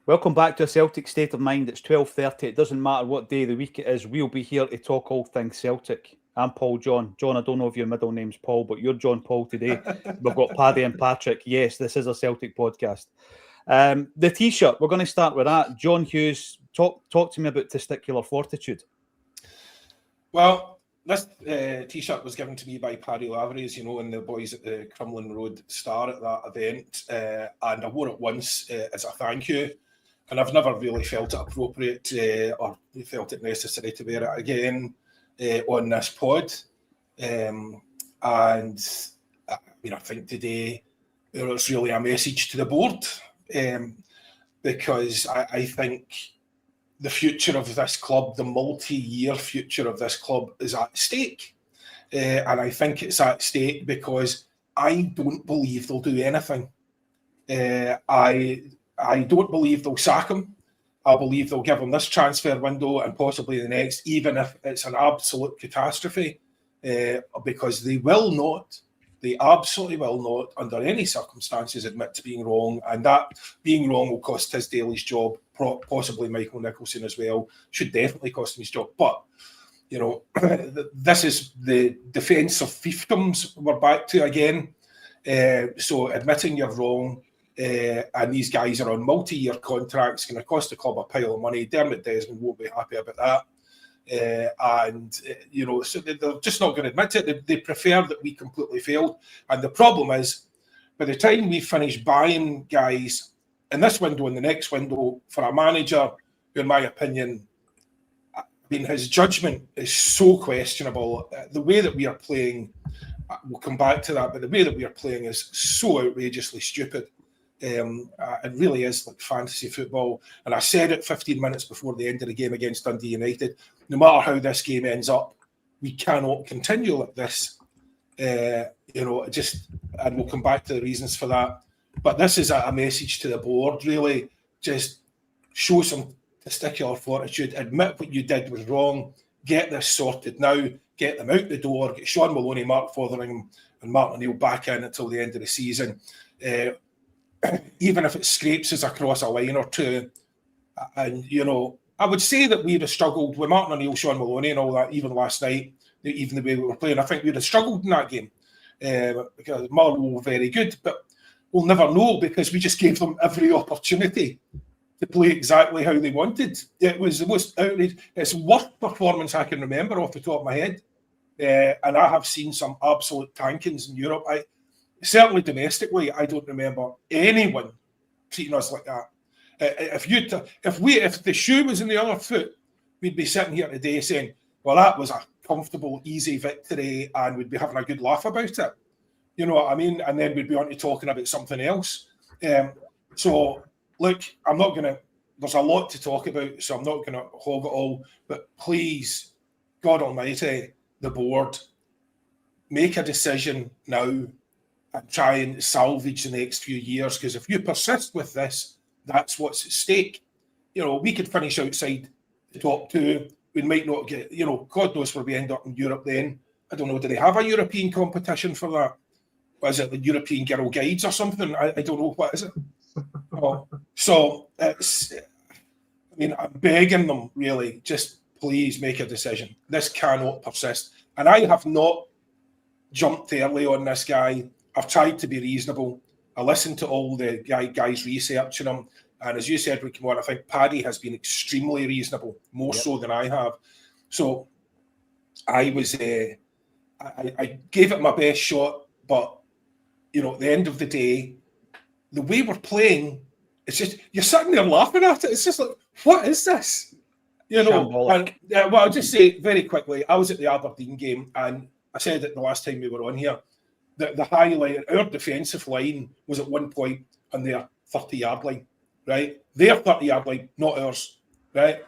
Welcome back to a Celtic State of Mind. It's 12:30. It doesn't matter what day of the week it is. We'll be here to talk all things Celtic. I'm Paul John. John, I don't know if your middle name's Paul, but you're John Paul today. We've got Paddy and Patrick. Yes, this is a Celtic podcast. The T-shirt, we're going to start with that. John Hughes, talk to me about testicular fortitude. Well, this T-shirt was given to me by Paddy Lavery's, and the boys at the Crumlin Road Star at that event. And I wore it once as a thank you. And I've never really felt it appropriate or felt it necessary to wear it again on this pod. And I think today it's really a message to the board because I think the future of this club, the multi-year future of this club is at stake. And I think it's at stake because I don't believe they'll do anything. I don't believe they'll sack him. I believe they'll give him this transfer window and possibly the next, even if it's an absolute catastrophe, because they absolutely will not, under any circumstances, admit to being wrong. And that being wrong will cost Tisdale his job, possibly Michael Nicholson as well. Should definitely cost him his job. But, this is the defence of fiefdoms we're back to again. So admitting you're wrong, and these guys are on multi-year contracts, going to cost the club a pile of money. Desmond won't be happy about that. So they're just not going to admit it. They prefer that we completely failed. And the problem is, by the time we finish buying guys in this window and the next window for a manager, who, in my opinion, his judgment is so questionable. The way that we are playing, we'll come back to that, but the way that we are playing is so outrageously stupid. It really is like fantasy football. And I said it 15 minutes before the end of the game against Dundee United. No matter how this game ends up, we cannot continue like this. And we'll come back to the reasons for that. But this is a message to the board, really. Just show some testicular fortitude, admit what you did was wrong, get this sorted now, get them out the door, get Sean Maloney, Mark Fotheringham and Martin O'Neill back in until the end of the season. Even if it scrapes us across a line or two. And, I would say that we'd have struggled with Martin O'Neill, Sean Maloney and all that, even last night, even the way we were playing. I think we'd have struggled in that game because Marlow were very good, but we'll never know because we just gave them every opportunity to play exactly how they wanted. It was the most outrageous, it's the worst performance I can remember off the top of my head. And I have seen some absolute tankings in Europe. Certainly domestically, I don't remember anyone treating us like that. If the shoe was in the other foot, we'd be sitting here today saying, well, that was a comfortable, easy victory, and we'd be having a good laugh about it. You know what I mean? And then we'd be on to talking about something else. So, look, there's a lot to talk about, so I'm not going to hog it all. But please, God Almighty, the board, make a decision now and try and salvage the next few years. Because if you persist with this, that's what's at stake. We could finish outside the top two. We might not get, God knows where we end up in Europe then. I don't know, do they have a European competition for that? What is it, the European Girl Guides or something? I don't know, what is it? So I'm begging them, really, just please make a decision. This cannot persist. And I have not jumped early on this guy. I've tried to be reasonable. I listened to all the guys researching him. And as you said, Ricky, I think Paddy has been extremely reasonable, more so than I have. So I was, I gave it my best shot, but, at the end of the day, the way we're playing, it's just, you're sitting there laughing at it. It's just like, what is this? And I'll just say very quickly, I was at the Aberdeen game and I said it the last time we were on here, that the highlight, our defensive line was at one point on their 30-yard line, right? Their 30-yard line, not ours, right?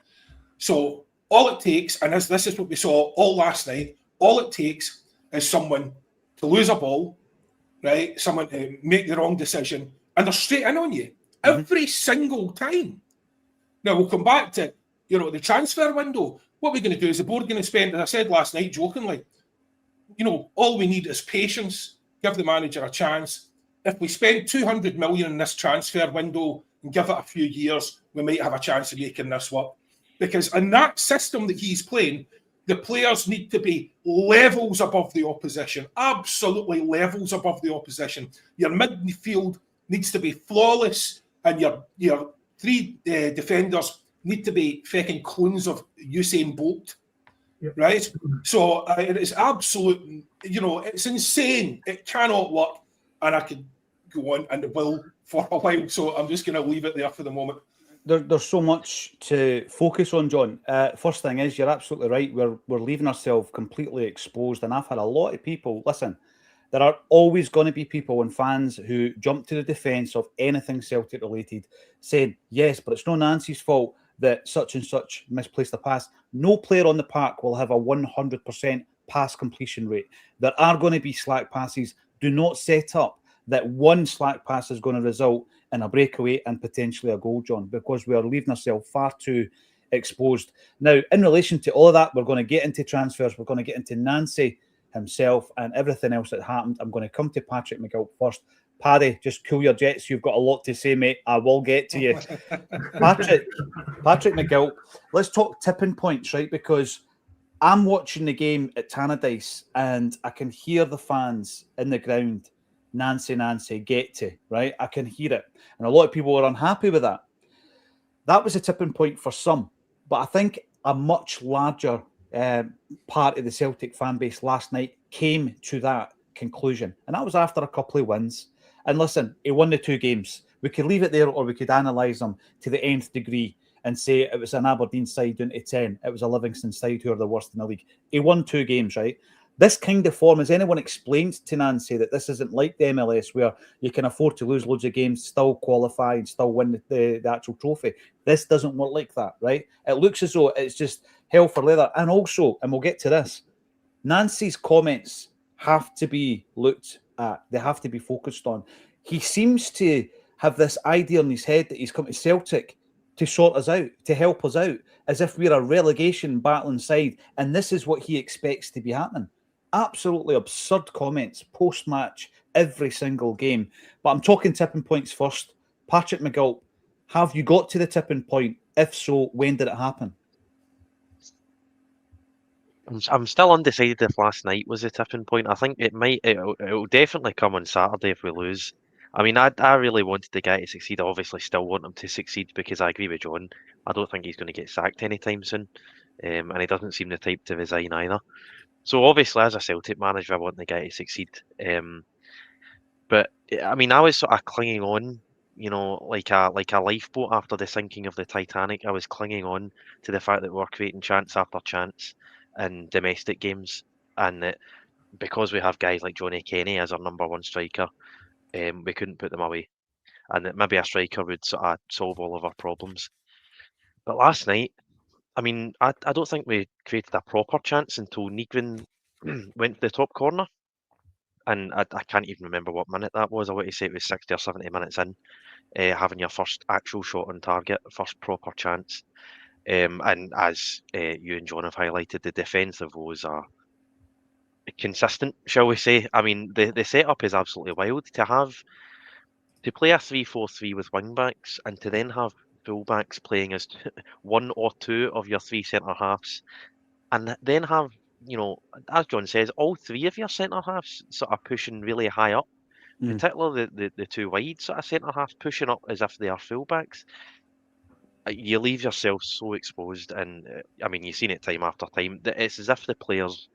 So all it takes, and this is what we saw all last night, all it takes is someone to lose a ball, right? Someone to make the wrong decision, and they're straight in on you every single time. Now, we'll come back to, the transfer window. What we're going to do is the board going to spend, as I said last night, jokingly, all we need is patience, give the manager a chance. If we spend 200 million in this transfer window, and give it a few years, we might have a chance of making this work. Because in that system that he's playing, the players need to be levels above the opposition, absolutely levels above the opposition. Your midfield needs to be flawless, and your three defenders need to be fucking clones of Usain Bolt. Yep. Right? So it is absolute, it's insane. It cannot work. And I could go on and it will for a while. So I'm just going to leave it there for the moment. There's so much to focus on, John. First thing is, you're absolutely right. We're leaving ourselves completely exposed. And I've had a lot of people, listen, there are always going to be people and fans who jump to the defence of anything Celtic related, saying, yes, but it's not Nancy's fault that such and such misplaced a pass. No player on the park will have a 100% pass completion rate. There are going to be slack passes. Do not set up that one slack pass is going to result in a breakaway and potentially a goal, John, because we are leaving ourselves far too exposed. Now, in relation to all of that, we're going to get into transfers. We're going to get into Nancy himself and everything else that happened. I'm going to come to Patrick McGill first. Paddy, just cool your jets. You've got a lot to say, mate. I will get to you. Patrick McGill, let's talk tipping points, right? Because I'm watching the game at Tannadice and I can hear the fans in the ground, Nancy, get to, right? I can hear it. And a lot of people were unhappy with that. That was a tipping point for some. But I think a much larger part of the Celtic fan base last night came to that conclusion. And that was after a couple of wins. And listen, he won the 2 games. We could leave it there or we could analyse them to the nth degree and say it was an Aberdeen side down to 10. It was a Livingston side who are the worst in the league. He won 2 games, right? This kind of form, has anyone explained to Nancy that this isn't like the MLS where you can afford to lose loads of games, still qualify and still win the actual trophy? This doesn't work like that, right? It looks as though it's just hell for leather. And also, and we'll get to this, Nancy's comments have to be looked at. They have to be focused on. He seems to have this idea in his head that he's come to Celtic to sort us out, to help us out, as if we're a relegation battling side, and this is what he expects to be happening. Absolutely absurd comments post-match, every single game. But I'm talking tipping points first. Patrick McGill, have you got to the tipping point? If so, when did it happen? I'm still undecided if last night was a tipping point. I think it'll definitely come on Saturday if we lose. I mean, I really wanted the guy to succeed. I obviously still want him to succeed because I agree with John. I don't think he's going to get sacked anytime soon. And he doesn't seem the type to resign either. So obviously, as a Celtic manager, I want the guy to succeed. But I mean, I was sort of clinging on, like a lifeboat after the sinking of the Titanic. I was clinging on to the fact that we were creating chance after chance in domestic games, and that because we have guys like Johnny Kenny as our number 1 striker, we couldn't put them away, and that maybe a striker would sort of solve all of our problems. But last night, I mean, I don't think we created a proper chance until Nygren went to the top corner. And I can't even remember what minute that was. I want to say it was 60 or 70 minutes in, having your first actual shot on target, first proper chance. And as you and John have highlighted, the defensive woes are consistent, shall we say. I mean, the setup is absolutely wild. To play a 3-4-3 with wing-backs and to then have full-backs playing as 1 or 2 of your 3 centre-halves, and then have, as John says, all 3 of your centre-halves sort of pushing really high up, particularly the 2 wide sort of centre-halves pushing up as if they are full-backs. You leave yourself so exposed, and I mean, you've seen it time after time. It's as if the players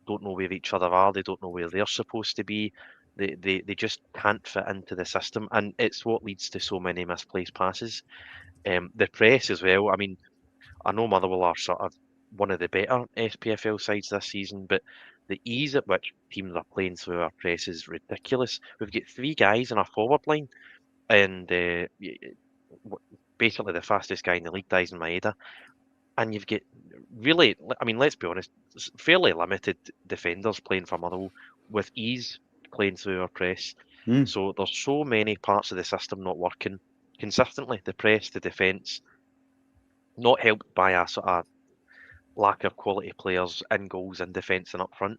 don't know where each other are. They don't know where they're supposed to be. They just can't fit into the system, and it's what leads to so many misplaced passes. The press as well. I mean, I know Motherwell are sort of one of the better SPFL sides this season, but the ease at which teams are playing through our press is ridiculous. We've got 3 guys in our forward line, and basically the fastest guy in the league, Dyson Maeda, and you've got really, I mean, let's be honest, fairly limited defenders playing for Motherwell with ease playing through our press. So there's so many parts of the system not working consistently. The press, the defence, not helped by a sort of lack of quality players in goals and defence and up front.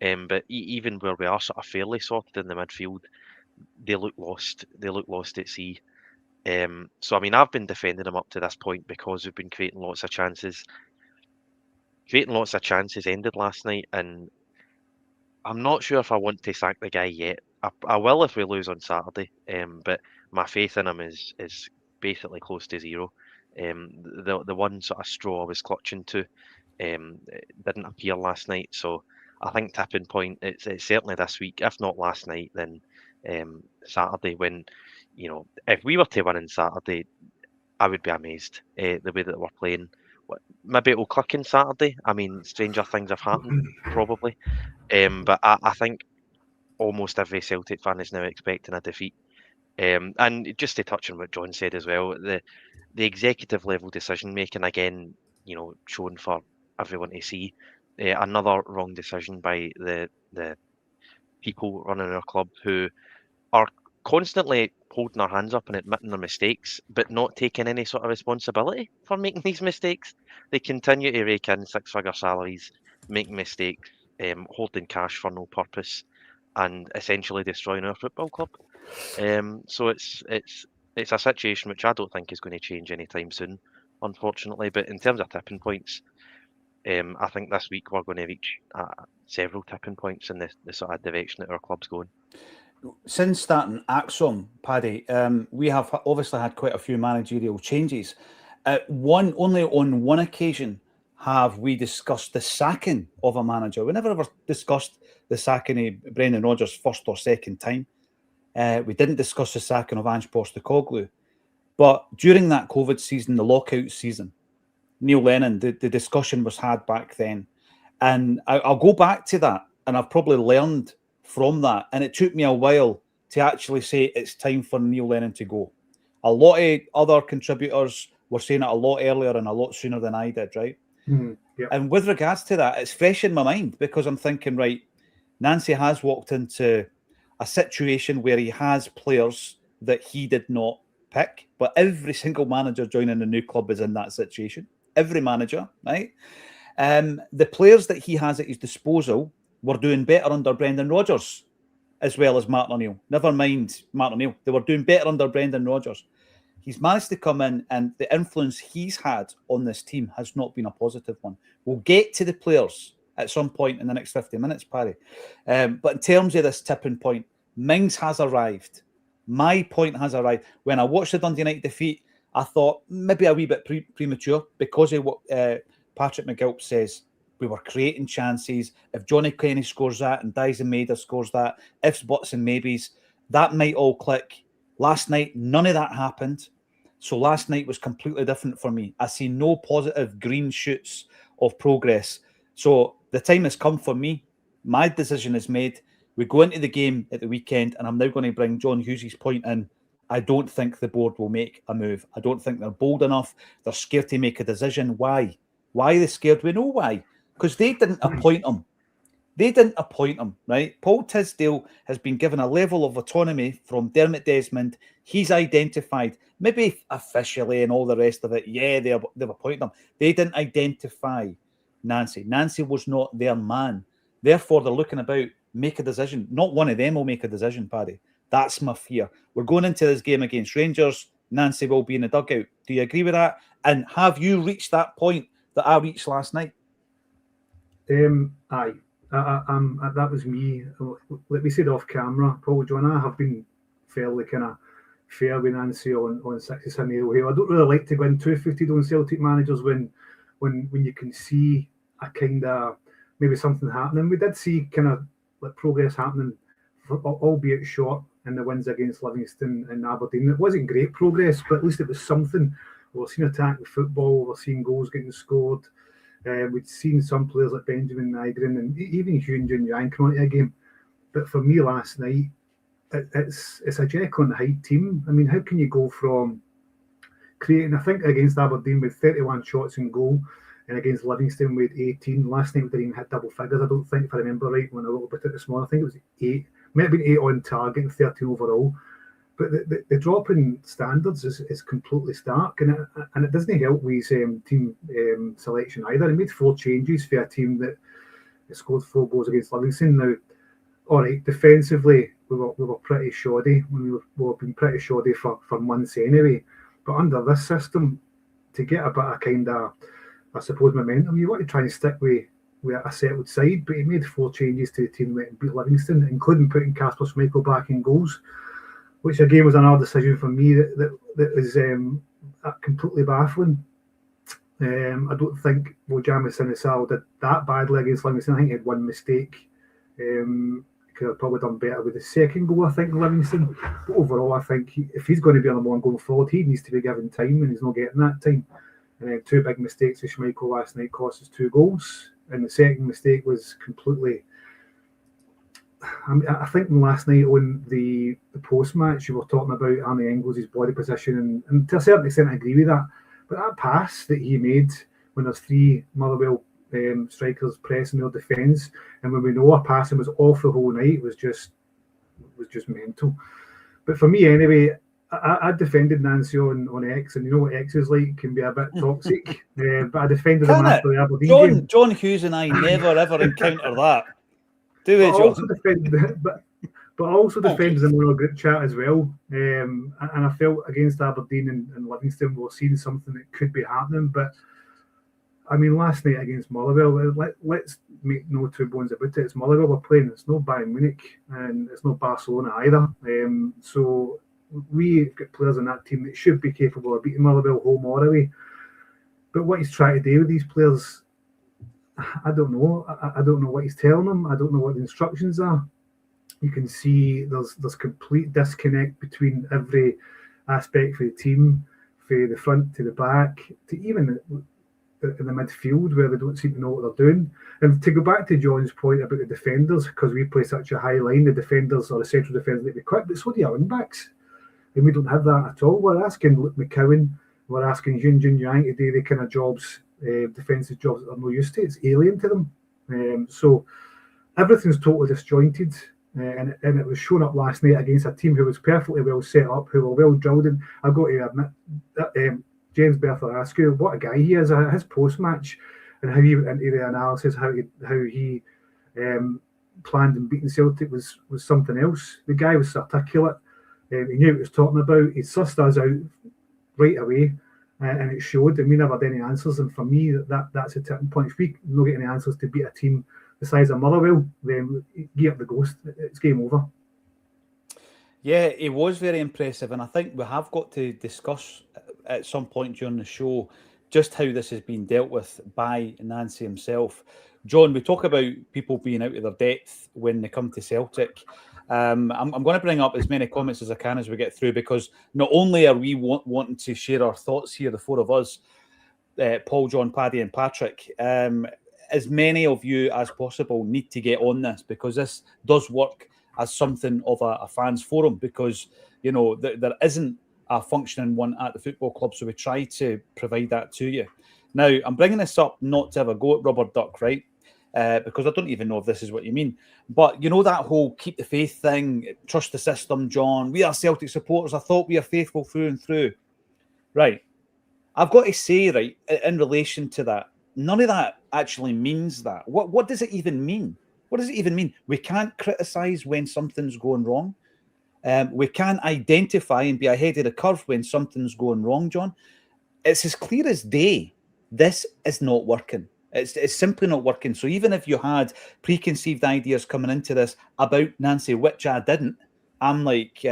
But even where we are sort of fairly sorted in the midfield, they look lost. They look lost at sea. So I mean, I've been defending him up to this point because we've been creating lots of chances. Creating lots of chances ended last night, and I'm not sure if I want to sack the guy yet. I will if we lose on Saturday. But my faith in him is basically close to zero. The one sort of straw I was clutching to didn't appear last night, so I think tipping point it's certainly this week, if not last night, then Saturday. When if we were to win on Saturday, I would be amazed the way that we're playing. Maybe it'll click on Saturday. I mean, stranger things have happened, probably. But I think almost every Celtic fan is now expecting a defeat. And just to touch on what John said as well, the executive level decision making again, shown for everyone to see. Another wrong decision by the people running our club who are constantly holding their hands up and admitting their mistakes, but not taking any sort of responsibility for making these mistakes. They continue to rake in six-figure salaries, making mistakes, holding cash for no purpose, and essentially destroying our football club. So it's a situation which I don't think is going to change anytime soon, unfortunately. But in terms of tipping points, I think this week we're going to reach several tipping points in the sort of direction that our club's going. Since starting Acsom, Paddy, we have obviously had quite a few managerial changes. Only on one occasion have we discussed the sacking of a manager. We never ever discussed the sacking of Brendan Rodgers first or second time. We didn't discuss the sacking of Ange Postecoglou. But during that COVID season, the lockout season, Neil Lennon, the discussion was had back then. And I'll go back to that, and I've probably learned from that. And it took me a while to actually say it's time for Neil Lennon to go. A lot of other contributors were saying it a lot earlier and a lot sooner than I did, right? Yep. And with regards to that, it's fresh in my mind because I'm thinking, right, Nancy has walked into a situation where he has players that he did not pick, but every single manager joining a new club is in that situation. Every manager, right? The players that he has at his disposal were doing better under Brendan Rodgers as well as Martin O'Neill. Never mind Martin O'Neill. They were doing better under Brendan Rodgers. He's managed to come in, and the influence he's had on this team has not been a positive one. We'll get to the players at some point in the next 50 minutes, Paddy. But in terms of this tipping point, Mings has arrived. My point has arrived. When I watched the Dundee United defeat, I thought maybe a wee bit premature because of what Patrick McGilp says. We were creating chances. If Johnny Kenny scores that and Dyson Maida scores that, ifs, buts and maybes, that might all click. Last night, none of that happened. So last night was completely different for me. I see no positive green shoots of progress. So the time has come for me. My decision is made. We go into the game at the weekend, and I'm now going to bring John Hughes' point in. I don't think the board will make a move. I don't think they're bold enough. They're scared to make a decision. Why? Why are they scared? We know why. Because they didn't appoint him. They didn't appoint him, right? Paul Tisdale has been given a level of autonomy from Dermot Desmond. He's identified, maybe officially and all the rest of it, yeah, they've appointed him. They didn't identify Nancy. Nancy was not their man. Therefore, they're looking about, make a decision. Not one of them will make a decision, Paddy. That's my fear. We're going into this game against Rangers. Nancy will be in the dugout. Do you agree with that? And have you reached that point that I reached last night? Aye. That was me. Let me say it off camera, Paul John. I have been fairly kind of fair with Nancy on 67 I don't really like to go in too footed on Celtic managers when you can see a kind of maybe something happening. We did see kind of like progress happening, albeit short, in the wins against Livingston and Aberdeen. It wasn't great progress, but at least it was something. We've seen attacking football. We've seen goals getting scored. We'd seen some players like Benjamin Nygren and even Hugh Junior coming into a game. But for me last night, it's a Jekyll and Hyde team. I mean, how can you go from creating, I think against Aberdeen with 31 shots in goal, and against Livingston with 18. Last night we didn't even hit double figures, I don't think, if I remember right, when I looked at it this morning. I think it was 8. Might have been 8 on target and 13 overall. But the drop in standards is completely stark, and it doesn't help with team selection either. He made 4 changes for a team that scored 4 goals against Livingston. Now, all right, defensively, were pretty shoddy. We've been pretty shoddy for months anyway. But under this system, to get a bit of kind of, I suppose, momentum, you want to try and stick with a settled side. But he made 4 changes to the team, went and beat Livingston, including putting Kasper Schmeichel back in goals, which again was another decision for me that was completely baffling. I don't think Wojciech Sinisal did that badly against Livingston. I think he had one mistake. Could have probably done better with the second goal, I think, in Livingston. But overall, I think if he's going to be on the one going forward, he needs to be given time, and he's not getting that time. And then 2 big mistakes of Schmeichel last night cost us 2 goals. And the second mistake was completely... I think last night on the post-match, you were talking about Arnie Engels' body position, and to a certain extent I agree with that. But that pass that he made when there's 3 Motherwell strikers pressing their defence, and when we know our passing was off the whole night, was just mental. But for me anyway, I defended Nancy on X, and you know what X is like, can be a bit toxic. But I defended him after the Aberdeen game. John Hughes and I never ever encounter that. Do we, John? But I also defended him on a group chat as well. And I felt against Aberdeen and Livingston, we were seeing something that could be happening. But I mean, last night against Motherwell, let's make no 2 bones about it. It's Motherwell we're playing. It's not Bayern Munich, and it's not Barcelona either. So we've got players in that team that should be capable of beating Motherwell home or away. But what he's trying to do with these players, I don't know. I don't know what he's telling them. I don't know what the instructions are. You can see there's complete disconnect between every aspect for the team, from the front to the back, to even in the midfield, where they don't seem to know what they're doing. And to go back to John's point about the defenders, because we play such a high line, the defenders or the central defenders need to be quick, but so do our wing-backs. And we don't have that at all. We're asking Luke McCowan, we're asking Jun Yang to do the kind of jobs, defensive jobs that they're not used to. It's alien to them. So everything's totally disjointed. And it was shown up last night against a team who was perfectly well set up, who were well drilled in. I've got to admit that James Bertha-Askew, what a guy he is. His post-match and how he went into the analysis, how he planned and beating Celtic was something else. The guy was articulate. He knew what he was talking about. He sussed us out right away, and it showed. And we never had any answers. And for me, that's a tipping point. If we don't get any answers to beat a team the size of Motherwell, then get up the ghost. It's game over. Yeah, it was very impressive, and I think we have got to discuss at some point during the show just how this has been dealt with by Nancy himself. John, we talk about people being out of their depth when they come to Celtic. I'm going to bring up as many comments as I can as we get through, because not only are we wanting to share our thoughts here, the 4 of us, Paul, John, Paddy and Patrick, as many of you as possible need to get on this, because this does work as something of a fans forum, because you know there isn't a functioning one at the football club, so we try to provide that to you. Now, I'm bringing this up not to have a go at Rubber Duck, right? Because I don't even know if this is what you mean, but you know that whole keep the faith thing, trust the system, John. We are Celtic supporters. I thought we are faithful through and through, right? I've got to say, right, in relation to that, none of that actually means that. What does it even mean? What does it even mean? We can't criticise when something's going wrong. We can't identify and be ahead of the curve when something's going wrong, John. It's as clear as day. This is not working. It's simply not working. So even if you had preconceived ideas coming into this about Nancy, which I didn't, I'm like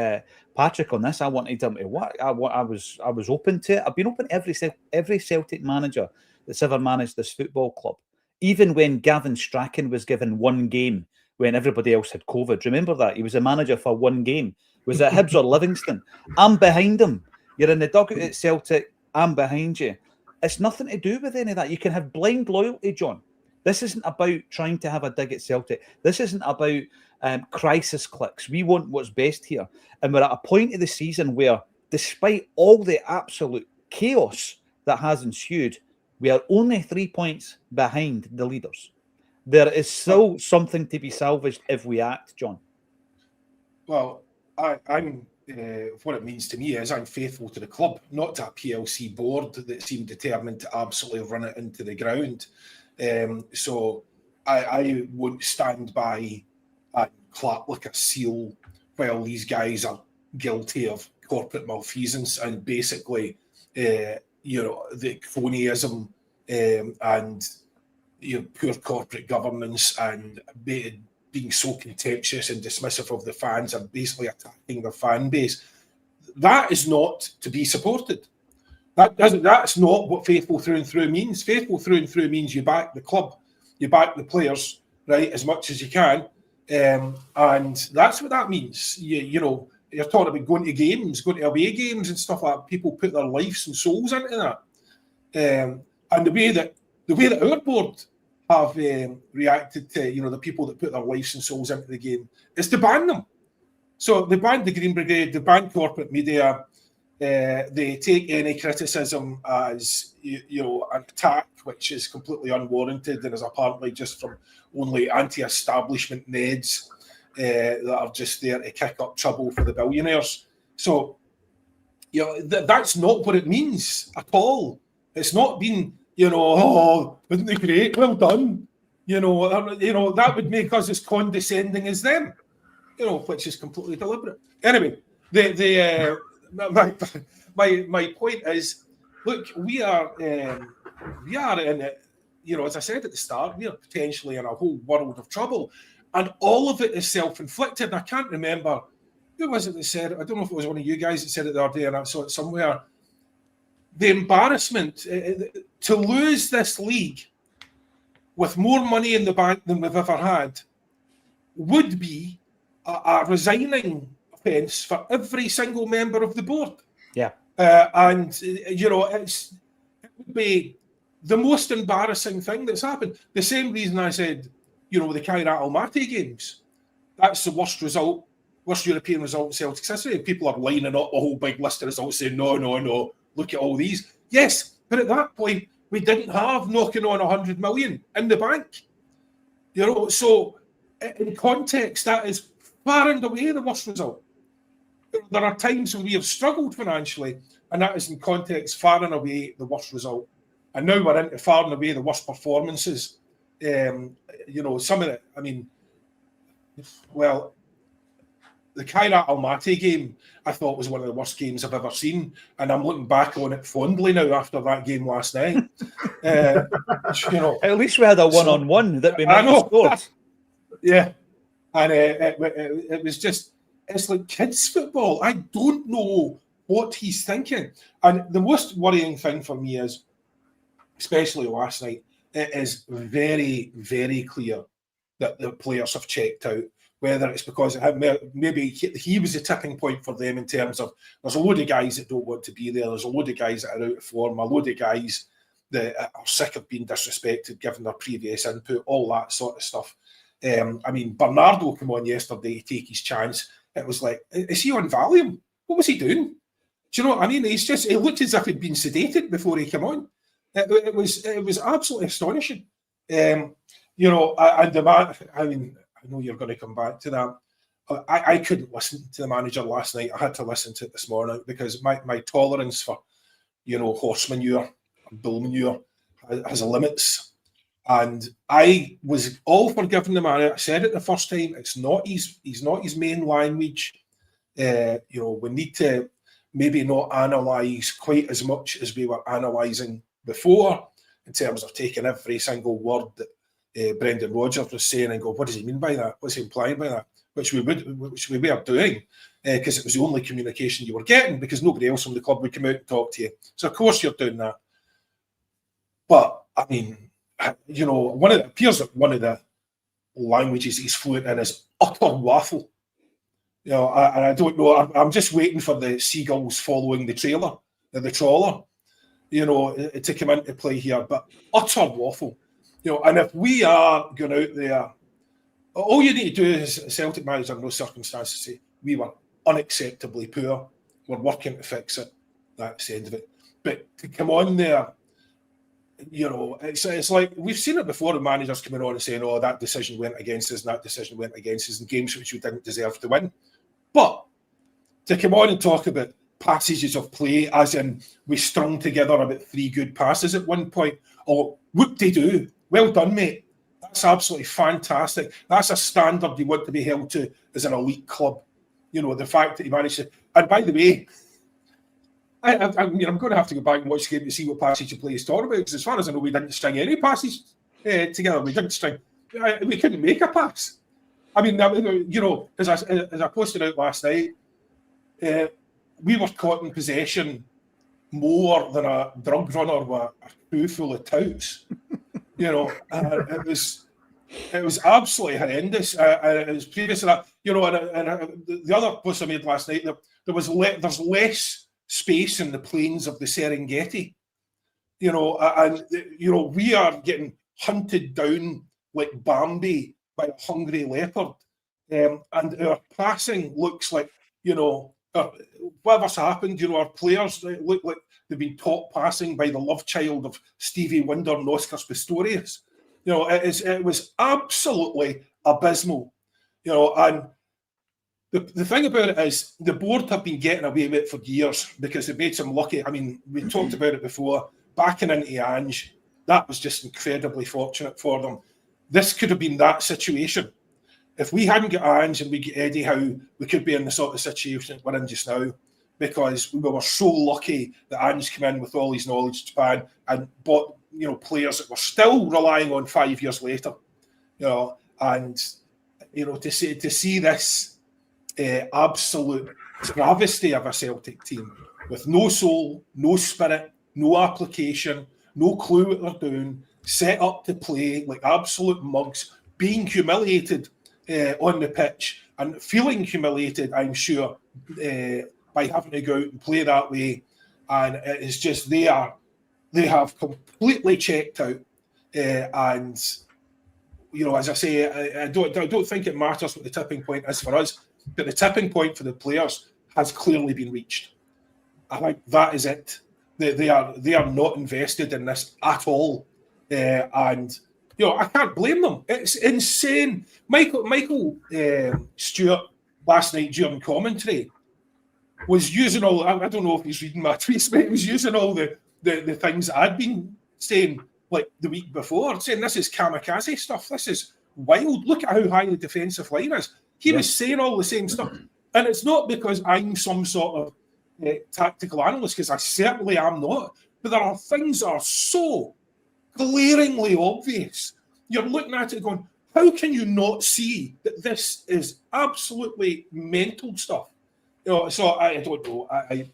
Patrick on this. I wanted him to what? I was open to it. I've been open to every Celtic manager that's ever managed this football club. Even when Gavin Strachan was given 1 game when everybody else had COVID. Remember that? He was a manager for 1 game. Was it Hibs or Livingston? I'm behind him. You're in the dugout at Celtic. I'm behind you. It's nothing to do with any of that. You can have blind loyalty, John. This isn't about trying to have a dig at Celtic. This isn't about crisis clicks. We want what's best here. And we're at a point of the season where, despite all the absolute chaos that has ensued, we are only 3 points behind the leaders. There is still something to be salvaged if we act, John. Well, I'm what it means to me is I'm faithful to the club, not to a PLC board that seem determined to absolutely run it into the ground. So I won't stand by and clap like a seal well, these guys are guilty of corporate malfeasance and basically, the cronyism and poor corporate governance and being so contemptuous and dismissive of the fans and basically attacking the fan base. That is not to be supported. That's not what faithful through and through means. Faithful through and through means you back the club, you back the players, right, as much as you can. And that's what that means. You're talking about going to games, going to away games and stuff like that. People put their lives and souls into that. And the way that our board have reacted to, the people that put their lives and souls into the game is to ban them. So they banned the Green Brigade, they banned corporate media. They take any criticism as an attack, which is completely unwarranted and is apparently just from only anti-establishment Neds that are just there to kick up trouble for the billionaires. So, that's not what it means at all. It's not been, isn't it great? Well done. That would make us as condescending as them. Which is completely deliberate. Anyway, my point is, look, we are in it. As I said at the start, we are potentially in a whole world of trouble, and all of it is self-inflicted. And I can't remember who was it that said it. I don't know if it was one of you guys that said it the other day, and I saw it somewhere. The embarrassment to lose this league with more money in the bank than we've ever had would be a resigning offence for every single member of the board. Yeah. It would be the most embarrassing thing that's happened. The same reason I said, the Kairat Almaty games. That's the worst European result in Celtic's history. People are lining up a whole big list of results saying, no, look at all these. Yes, but at that point, we didn't have knocking on 100 million in the bank. So in context, that is far and away the worst result. There are times when we have struggled financially, and that is in context far and away the worst result. And now we're into far and away the worst performances. Some of it, the Kairat Almaty game, I thought was one of the worst games I've ever seen. And I'm looking back on it fondly now after that game last night. At least we had a one-on-one that we might have scored. Yeah. And it was just, it's like kids' football. I don't know what he's thinking. And the most worrying thing for me is, especially last night, it is very, very clear that the players have checked out. Whether it's because maybe he was a tipping point for them in terms of there's a load of guys that don't want to be there. There's a load of guys that are out of form, a load of guys that are sick of being disrespected given their previous input, all that sort of stuff. Bernardo came on yesterday to take his chance. It was like, is he on Valium? What was he doing? Do you know what I mean? He looked as if he'd been sedated before he came on. It was absolutely astonishing. And the man, I know you're going to come back to that. I couldn't listen to the manager last night. I had to listen to it this morning because my tolerance for, horse manure, bull manure has limits. And I was all for giving the man. I said it the first time. He's not his main language. We need to maybe not analyse quite as much as we were analysing before in terms of taking every single word that Brendan Rodgers was saying and go, what does he mean by that? What's he implying by that? Which we were doing because it was the only communication you were getting because nobody else from the club would come out and talk to you. So of course you're doing that. But it appears that one of the languages he's fluent in is utter waffle. And I don't know. I'm just waiting for the seagulls following the trawler, to come into play here. But utter waffle. And if we are going out there, all you need to do is Celtic manager in those circumstances say we were unacceptably poor. We're working to fix it. That's the end of it. But to come on there, it's like we've seen it before. The managers coming on and saying, "Oh, that decision went against us, and that decision went against us in games which we didn't deserve to win." But to come on and talk about passages of play, as in we strung together about 3 good passes at one point, or whoop-de-doo, well done, mate. That's absolutely fantastic. That's a standard you want to be held to as an elite club. the fact that he managed to. And by the way, I mean, I'm going to have to go back and watch the game to see what passage he plays talking about, because as far as I know, we didn't string any passes together. We didn't string. We couldn't make a pass. I mean, as I posted out last night, we were caught in possession more than a drug runner with a crew full of touts. It was absolutely horrendous. It was previous to that, and the other post I made last night, there's less space in the plains of the Serengeti, and we are getting hunted down like Bambi by a hungry leopard, and our passing looks like whatever's happened. Our players look like they've been taught passing by the love child of Stevie Wonder and Oscar Pistorius. It was absolutely abysmal. And the thing about it is the board have been getting away with it for years because it made some lucky. I mean, we talked about it before. Backing into Ange, that was just incredibly fortunate for them. This could have been that situation. If we hadn't got Ange and we get Eddie Howe, we could be in the sort of situation we're in just now, because we were so lucky that Ange came in with all his knowledge of Japan and bought players that were still relying on 5 years later. To see this absolute travesty of a Celtic team with no soul, no spirit, no application, no clue what they're doing, set up to play like absolute mugs, being humiliated on the pitch and feeling humiliated, I'm sure, by having to go out and play that way. And it is just they have completely checked out. And as I say, I don't think it matters what the tipping point is for us, but the tipping point for the players has clearly been reached. I think that is it. They are not invested in this at all, and I can't blame them. It's insane. Michael Stewart last night during commentary was using all. I don't know if he's reading my tweets, but he was using all the things I'd been saying like the week before, saying this is kamikaze stuff. This is wild. Look at how high the defensive line is. He was saying all the same stuff, and it's not because I'm some sort of tactical analyst, because I certainly am not. But there are things that are so glaringly obvious. You're looking at it going, how can you not see that this is absolutely mental stuff? So I don't know. I'm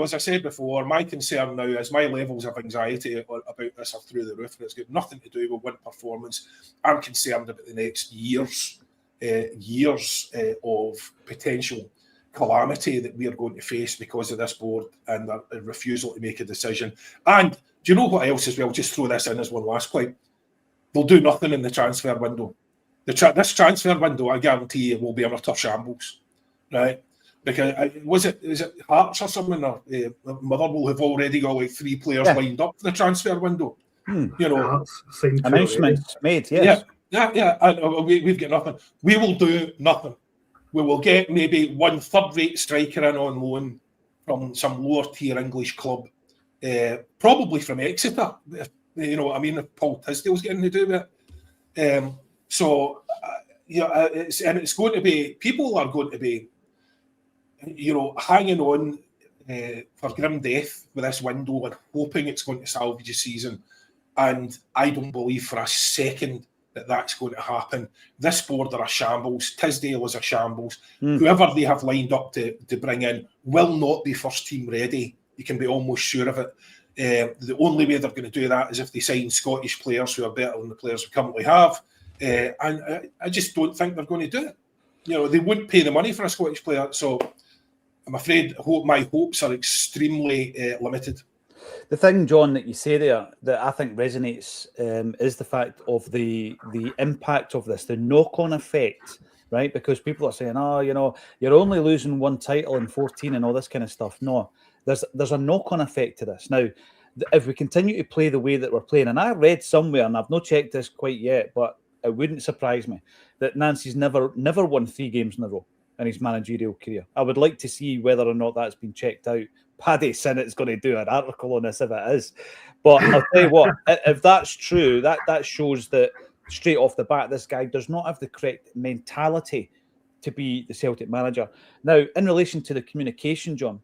as I said before, my concern now is my levels of anxiety about this are through the roof, and it's got nothing to do with win performance. I'm concerned about the next years of potential calamity that we are going to face because of this board and their refusal to make a decision. And do you know what else as well? Just throw this in as one last point. They'll do nothing in the transfer window. This transfer window, I guarantee you, will be an utter shambles, right? Because is it Hearts or something? Or Motherwell have already got like 3 players lined up for the transfer window. Announcements made. Yes. Yeah. And we've got nothing. We will do nothing. We will get maybe one third-rate striker in on loan from some lower-tier English club, probably from Exeter. If Paul Tisdale's getting to do with it. It's going to be, people are going to be, hanging on for grim death with this window and hoping it's going to salvage the season. And I don't believe for a second that that's going to happen. This board are a shambles. Tisdale is a shambles. Whoever they have lined up to bring in will not be first team ready. You can be almost sure of it. The only way they're going to do that is if they sign Scottish players who are better than the players we currently have. And I just don't think they're going to do it. They wouldn't pay the money for a Scottish player. So I'm afraid my hopes are extremely limited. The thing, John, that you say there that I think resonates is the fact of the impact of this, the knock-on effect, right? Because people are saying, you're only losing one title in 14 and all this kind of stuff. No, there's a knock-on effect to this. Now, if we continue to play the way that we're playing, and I read somewhere, and I've not checked this quite yet, but it wouldn't surprise me, that Nancy's never won 3 games in a row in his managerial career. I would like to see whether or not that's been checked out. Paddy Sinnott's going to do an article on this if it is. But I'll tell you what, if that's true, that shows that straight off the bat, this guy does not have the correct mentality to be the Celtic manager. Now, in relation to the communication, John,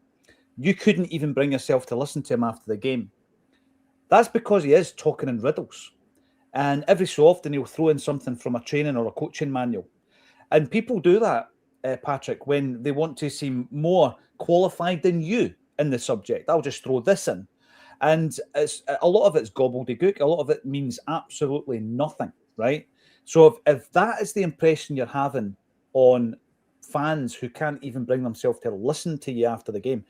you couldn't even bring yourself to listen to him after the game. That's because he is talking in riddles. And every so often he'll throw in something from a training or a coaching manual. And people do that, Patrick, when they want to seem more qualified than you in the subject. I'll just throw this in. And a lot of it's gobbledygook. A lot of it means absolutely nothing, right? So if that is the impression you're having on fans who can't even bring themselves to listen to you after the game,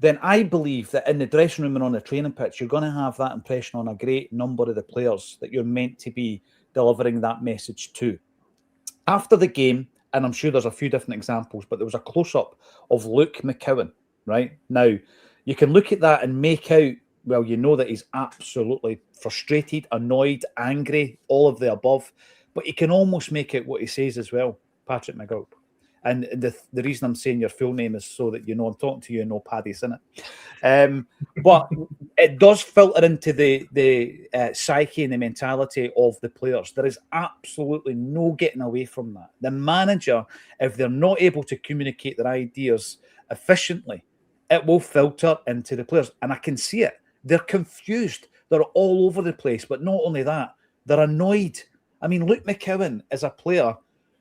then I believe that in the dressing room and on the training pitch, you're going to have that impression on a great number of the players that you're meant to be delivering that message to. After the game, and I'm sure there's a few different examples, but there was a close-up of Luke McCowan, right? Now, you can look at that and make out, well, you know that he's absolutely frustrated, annoyed, angry, all of the above, but you can almost make out what he says as well, Patrick McGurk. And the reason I'm saying your full name is so that you know I'm talking to you and no Paddy's in it. But it does filter into the psyche and the mentality of the players. There is absolutely no getting away from that. The manager, if they're not able to communicate their ideas efficiently, it will filter into the players. And I can see it. They're confused. They're all over the place. But not only that, they're annoyed. I mean, Luke McCowan is a player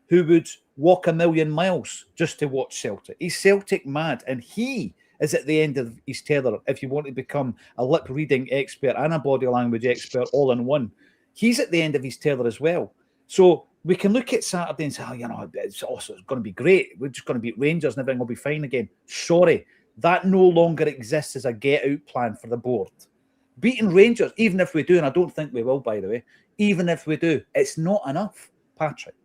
who would walk a million miles just to watch Celtic. He's Celtic mad, and he is at the end of his tether. If you want to become a lip-reading expert and a body language expert all in one, he's at the end of his tether as well. So we can look at Saturday and say, oh, you know, it's going to be great. We're just going to beat Rangers and everything will be fine again. Sorry, that no longer exists as a get-out plan for the board. Beating Rangers, even if we do, and I don't think we will, by the way, even if we do, it's not enough, Patrick.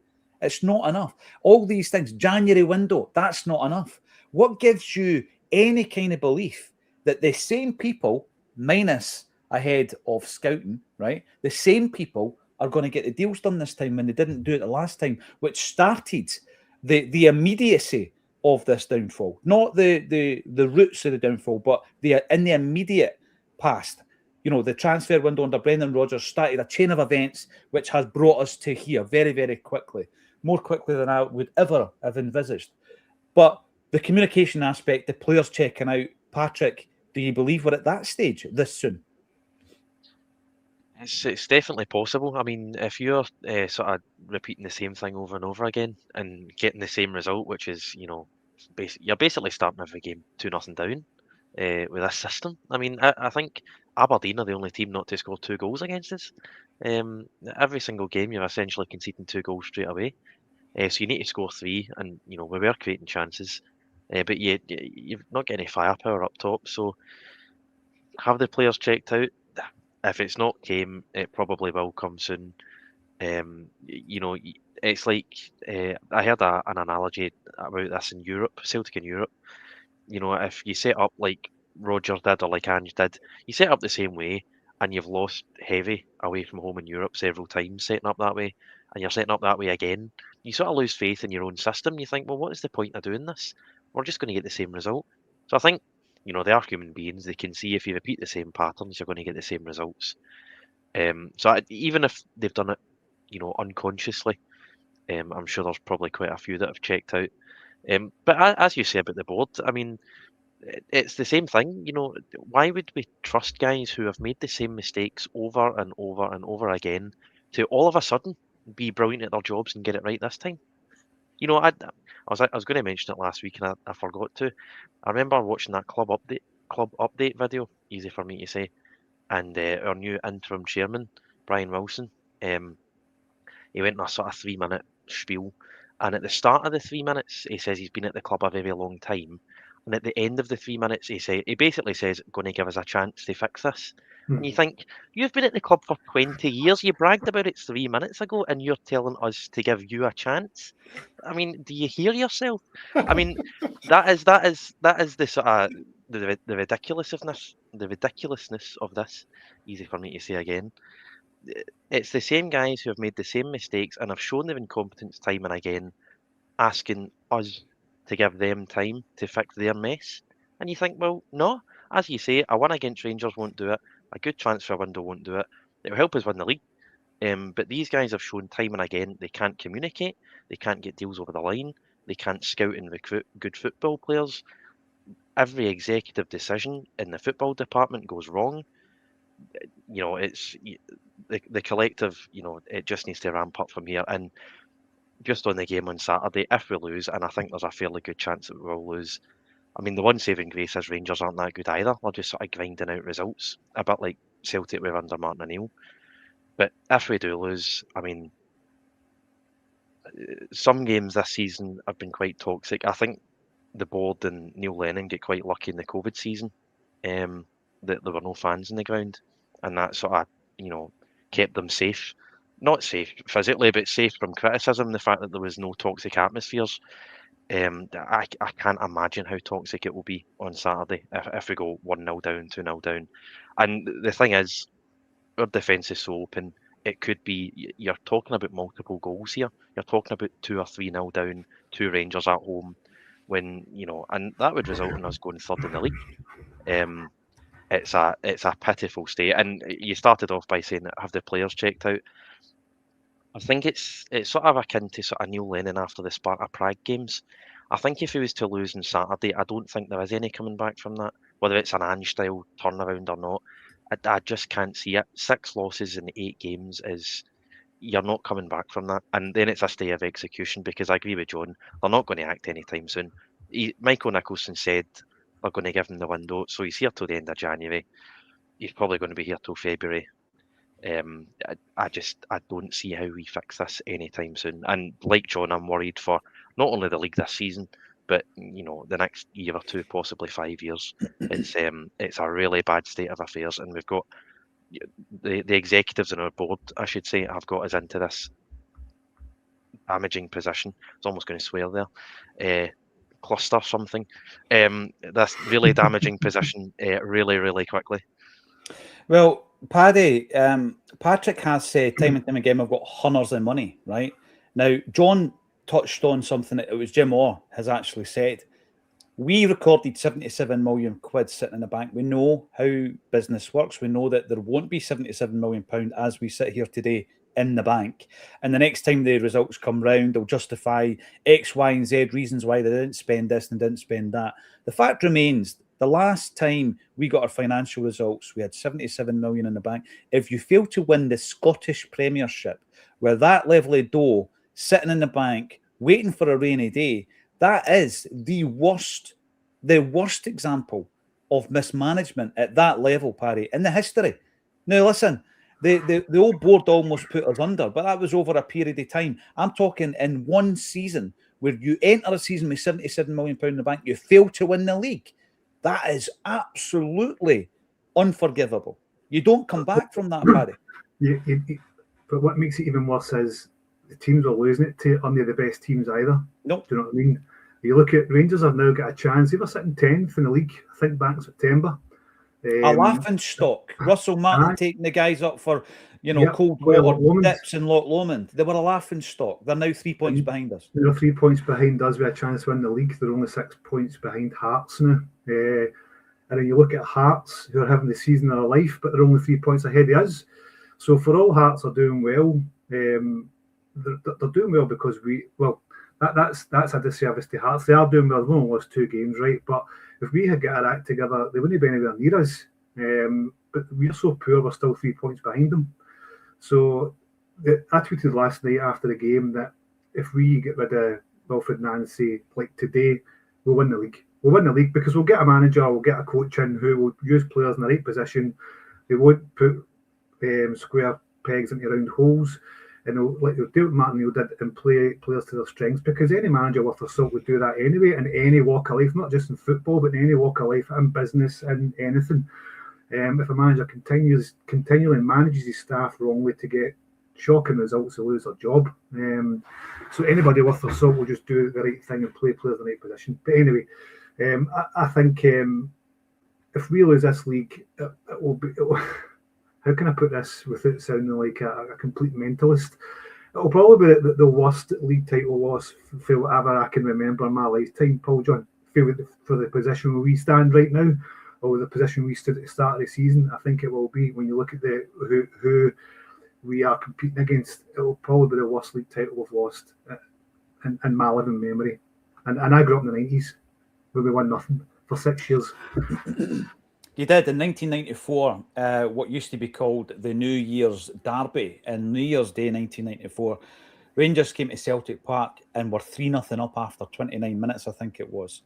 It's not enough. All these things, January window, that's not enough. What gives you any kind of belief that the same people, minus ahead of scouting, right? The same people are going to get the deals done this time when they didn't do it the last time, which started the immediacy of this downfall, not the roots of the downfall, but in the immediate past. You know, the transfer window under Brendan Rodgers started a chain of events which has brought us to here very, very quickly. More quickly than I would ever have envisaged. But the communication aspect, the players checking out, Patrick, do you believe we're at that stage this soon? It's definitely possible. I mean, if you're sort of repeating the same thing over and over again and getting the same result, which is, you know, you're basically starting every game 2-0 down with this system. I mean, I think Aberdeen are the only team not to score 2 goals against us. Every single game, you're essentially conceding 2 goals straight away. So you need to score 3, and you know we were creating chances, but you've not got any firepower up top. So have the players checked out? If it's not came, it probably will come soon. You know, it's like I heard an analogy about this in Europe, Celtic in Europe. You know, if you set up like Rodgers did or like Ange did, you set up the same way, and you've lost heavy away from home in Europe several times setting up that way, and you're setting up that way again. You sort of lose faith in your own system. You think, well, what is the point of doing this? We're just going to get the same result. So I think, you know, they are human beings. They can see if you repeat the same patterns, you're going to get the same results. Even if they've done it, you know, unconsciously, I'm sure there's probably quite a few that have checked out. But as you say about the board, I mean, it's the same thing. You know, why would we trust guys who have made the same mistakes over and over and over again to all of a sudden be brilliant at their jobs and get it right this time? You know, I was going to mention it last week and I forgot to. I remember watching that club update video, easy for me to say, and our new interim chairman, Brian Wilson, he went on a sort of 3-minute spiel, and at the start of the 3 minutes, he says he's been at the club a very long time, and at the end of the 3 minutes, he basically says, "Going to give us a chance to fix this." And you think, you've been at the club for 20 years, you bragged about it 3 minutes ago, and you're telling us to give you a chance. I mean, do you hear yourself? I mean, that is the sort of the ridiculousness of this. Easy for me to say again. It's the same guys who have made the same mistakes and have shown their incompetence time and again, asking us to give them time to fix their mess. And you think, well, no, as you say, a win against Rangers won't do it. A good transfer window won't do it. It'll help us win the league. But these guys have shown time and again they can't communicate, they can't get deals over the line, they can't scout and recruit good football players. Every executive decision in the football department goes wrong. It's the collective, it just needs to ramp up from here. And just on the game on Saturday, if we lose, and I think there's a fairly good chance that we'll lose, I mean, the one saving grace is Rangers aren't that good either. They're just sort of grinding out results, a bit like Celtic were under Martin O'Neill. But if we do lose, I mean, some games this season have been quite toxic. I think the board and Neil Lennon get quite lucky in the COVID season, that there were no fans in the ground, and that sort of, kept them safe. Not safe physically, but safe from criticism. The fact that there was no toxic atmospheres. I can't imagine how toxic it will be on Saturday if we go 1-0 down, 2-0 down. And the thing is, our defence is so open. It could be, you're talking about multiple goals here. You're talking about 2 or 3-0 down, 2 Rangers at home, when, and that would result in us going third in the league. It's a pitiful state. And you started off by saying, have the players checked out? I think it's sort of akin to sort of Neil Lennon after the Sparta Prague games. I think if he was to lose on Saturday, I don't think there is any coming back from that, whether it's an Ange-style turnaround or not. I just can't see it. 6 losses in 8 games you're not coming back from that. And then it's a stay of execution, because I agree with John, they're not going to act anytime soon. Michael Nicholson said they're going to give him the window, so he's here till the end of January. He's probably going to be here till February. I don't see how we fix this anytime soon. And like John, I'm worried for not only the league this season, but the next year or 2, possibly 5 years. It's a really bad state of affairs, and we've got the executives on our board, I should say, have got us into this damaging position. I was almost going to swear there. Cluster something. This really damaging position really, really quickly. Well, Paddy, Patrick has said time and time again, we've got hunters of money, right? Now, John touched on something that it was Jim Orr has actually said. We recorded 77 million quid sitting in the bank. We know how business works. We know that there won't be 77 million pound as we sit here today in the bank. And the next time the results come round, they'll justify X, Y, and Z reasons why they didn't spend this and didn't spend that. The fact remains, the last time we got our financial results, we had 77 million in the bank. If you fail to win the Scottish Premiership, where that level of dough sitting in the bank, waiting for a rainy day, that is the worst example of mismanagement at that level, Paddy, in the history. Now, listen, the old board almost put us under, but that was over a period of time. I'm talking in one season where you enter a season with 77 million pound in the bank, you fail to win the league. That is absolutely unforgivable. You don't come back from that, Paddy. But what makes it even worse is the teams are losing it to aren't the best teams either. Nope. Do you know what I mean? You look at Rangers have now got a chance. They were sitting 10th in the league, I think, back in September. A laughing stock. Russell Martin taking the guys up for, cold water dips in Loch Lomond. They were a laughing stock. They're now 3 points behind us. They're 3 points behind us with a chance to win the league. They're only 6 points behind Hearts now. And then you look at Hearts, who are having the season of their life, but they're only 3 points ahead of us. So for all Hearts are doing well, they're doing well because that's a disservice to Hearts. They are doing well. They've only lost 2 games, right? But if we had got our act together, they wouldn't be anywhere near us. But we're so poor, we're still 3 points behind them. So I tweeted last night after the game that if we get rid of Wilfried and Nancy like today, we'll win the league. We'll win the league because we'll get a manager, we'll get a coach in who will use players in the right position. They won't put square pegs into round holes. And they'll do what Martin O'Neill did and play players to their strengths, because any manager worth their salt would do that anyway in any walk of life, not just in football, but in any walk of life, in business, in anything. If a manager continually manages his staff wrongly to get shocking results, to lose their job. So anybody worth their salt will just do the right thing and play players in the right position. But anyway, I think if we lose this league, it will be... How can I put this without sounding like a complete mentalist? It'll probably be the worst league title loss for whatever I can remember in my lifetime, Paul John. For the position where we stand right now, or the position we stood at the start of the season, I think it will be when you look at who we are competing against, it will probably be the worst league title we've lost in my living memory. And I grew up in the 90s where we won nothing for 6 years. You did in 1994, what used to be called the New Year's Derby. And New Year's Day 1994, Rangers came to Celtic Park and were 3-0 up after 29 minutes, I think it was.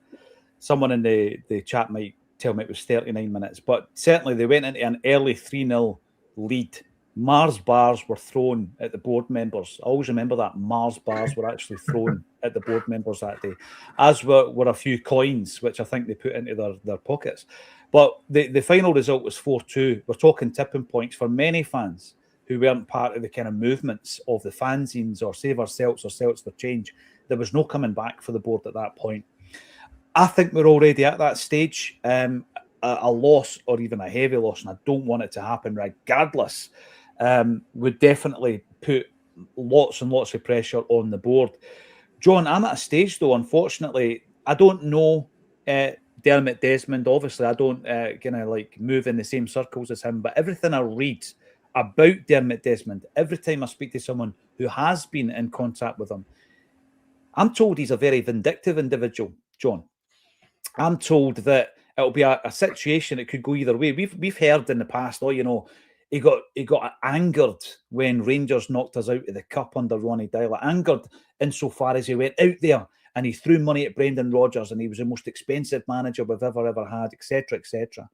Someone in the chat might tell me it was 39 minutes, but certainly they went into an early 3-0 lead. Mars bars were thrown at the board members. I always remember that. Mars bars were actually thrown at the board members that day, as were a few coins, which I think they put into their pockets. But the final result was 4-2. We're talking tipping points for many fans who weren't part of the kind of movements of the fanzines or Save Our Celts or Celts for Change. There was no coming back for the board at that point. I think we're already at that stage. A loss or even a heavy loss, and I don't want it to happen regardless, would definitely put lots and lots of pressure on the board. John, I'm at a stage though, unfortunately, I don't know Dermot Desmond. Obviously, I don't kind of like move in the same circles as him, but everything I read about Dermot Desmond, every time I speak to someone who has been in contact with him, I'm told he's a very vindictive individual, John. I'm told that it'll be a situation that could go either way. We've heard in the past, he got angered when Rangers knocked us out of the cup under Ronnie Dyler. Angered insofar as he went out there and he threw money at Brendan Rodgers and he was the most expensive manager we've ever had, etc., etc.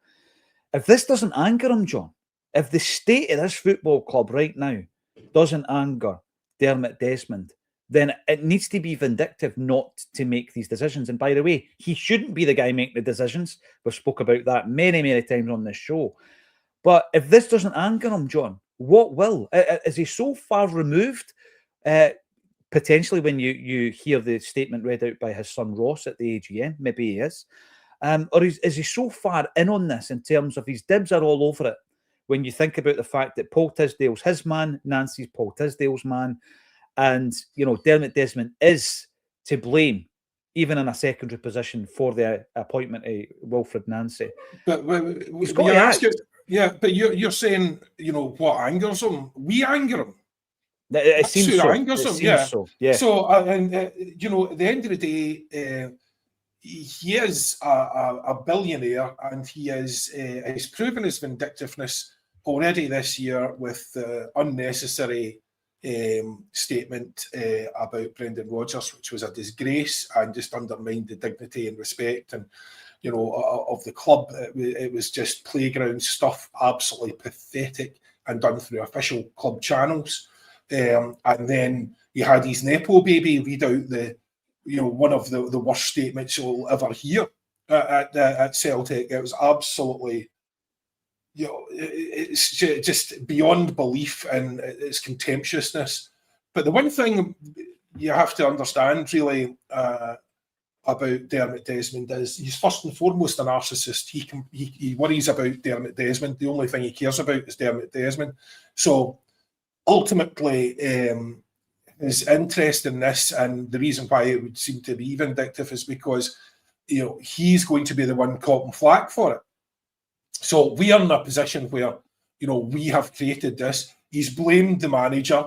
If this doesn't anger him, John, if the state of this football club right now doesn't anger Dermot Desmond, then it needs to be vindictive not to make these decisions. And by the way, he shouldn't be the guy making the decisions. We've spoke about that many, many times on this show. But if this doesn't anger him, John, what will? Is he so far removed, potentially when you hear the statement read out by his son Ross at the AGM? Maybe he is. Or is he so far in on this in terms of his dibs are all over it when you think about the fact that Paul Tisdale's his man, Nancy's Paul Tisdale's man, and, Dermot Desmond is to blame, even in a secondary position, for the appointment of Wilfried Nancy. But you're saying, what angers him? We anger him. It seems so. Angers him, yeah. So, yeah. So, at the end of the day, he is a billionaire, and he's proven his vindictiveness already this year with the unnecessary statement about Brendan Rodgers, which was a disgrace and just undermined the dignity and respect and of the club. It was just playground stuff, absolutely pathetic, and done through official club channels. And then you had his nepo baby read out one of the worst statements you'll ever hear at Celtic. It was absolutely, it's just beyond belief and its contemptuousness. But the one thing you have to understand really about Dermot Desmond is he's first and foremost a narcissist. He worries about Dermot Desmond. The only thing he cares about is Dermot Desmond. So ultimately, his interest in this, and the reason why it would seem to be vindictive, is because he's going to be the one caught in flack for it. So we are in a position where, we have created this. He's blamed the manager,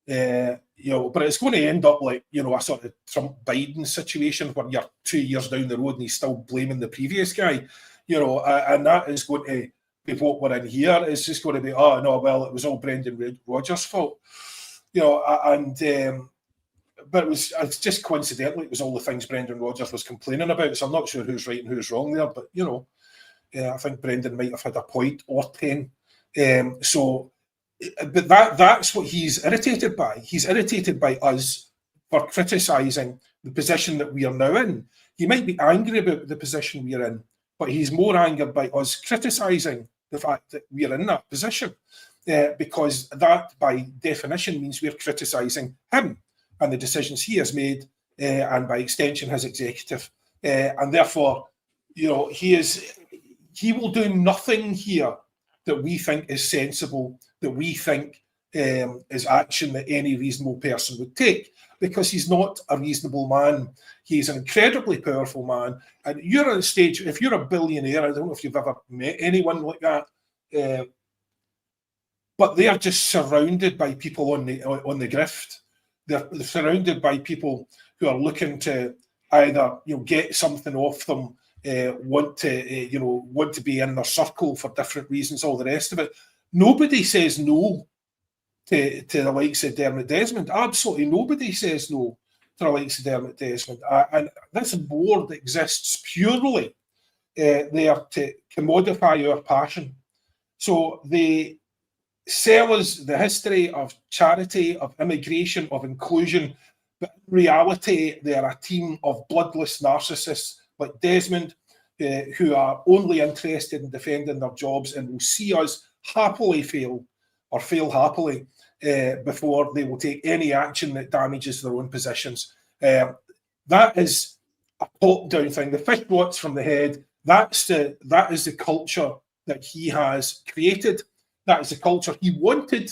but it's going to end up like, a sort of Trump-Biden situation where you're 2 years down the road and he's still blaming the previous guy, and that is going to be what we're in here. It's just going to be, oh, no, well, it was all Brendan Rodgers' fault, but it's just coincidentally, it was all the things Brendan Rodgers was complaining about. So I'm not sure who's right and who's wrong there, but, I think Brendan might have had a point or 10. But that's what he's irritated by. He's irritated by us for criticising the position that we are now in. He might be angry about the position we are in, but he's more angered by us criticising the fact that we are in that position, because that, by definition, means we're criticising him and the decisions he has made, and by extension, his executive. And therefore, he will do nothing here that we think is sensible, that we think is action that any reasonable person would take, because he's not a reasonable man. He's an incredibly powerful man. And you're at a stage, if you're a billionaire, I don't know if you've ever met anyone like that, but they are just surrounded by people on the grift. They're surrounded by people who are looking to either get something off them, want to be in their circle for different reasons, all the rest of it. Nobody says no to the likes of Dermot Desmond. Absolutely nobody says no to the likes of Dermot Desmond. And this board exists purely there to commodify our passion. So they sell us the history of charity, of immigration, of inclusion, but in reality, they are a team of bloodless narcissists like Desmond, who are only interested in defending their jobs and will see us happily fail or fail happily before they will take any action that damages their own positions. That is a top-down thing. The fish rots from the head. That is the culture that he has created. That is the culture he wanted.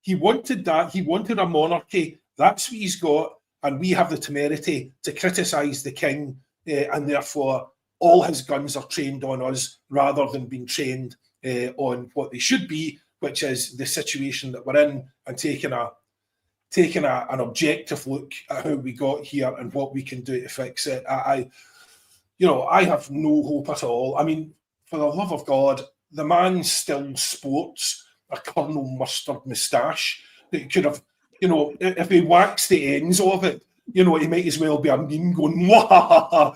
He wanted that. He wanted a monarchy. That's what he's got. And we have the temerity to criticise the king, and therefore all his guns are trained on us rather than being trained on what they should be, which is the situation that we're in, and taking an objective look at how we got here and what we can do to fix it. I have no hope at all. I mean, for the love of God, the man still sports a Colonel Mustard moustache that could have, if he waxed the ends of it, he might as well be a meme going, wah,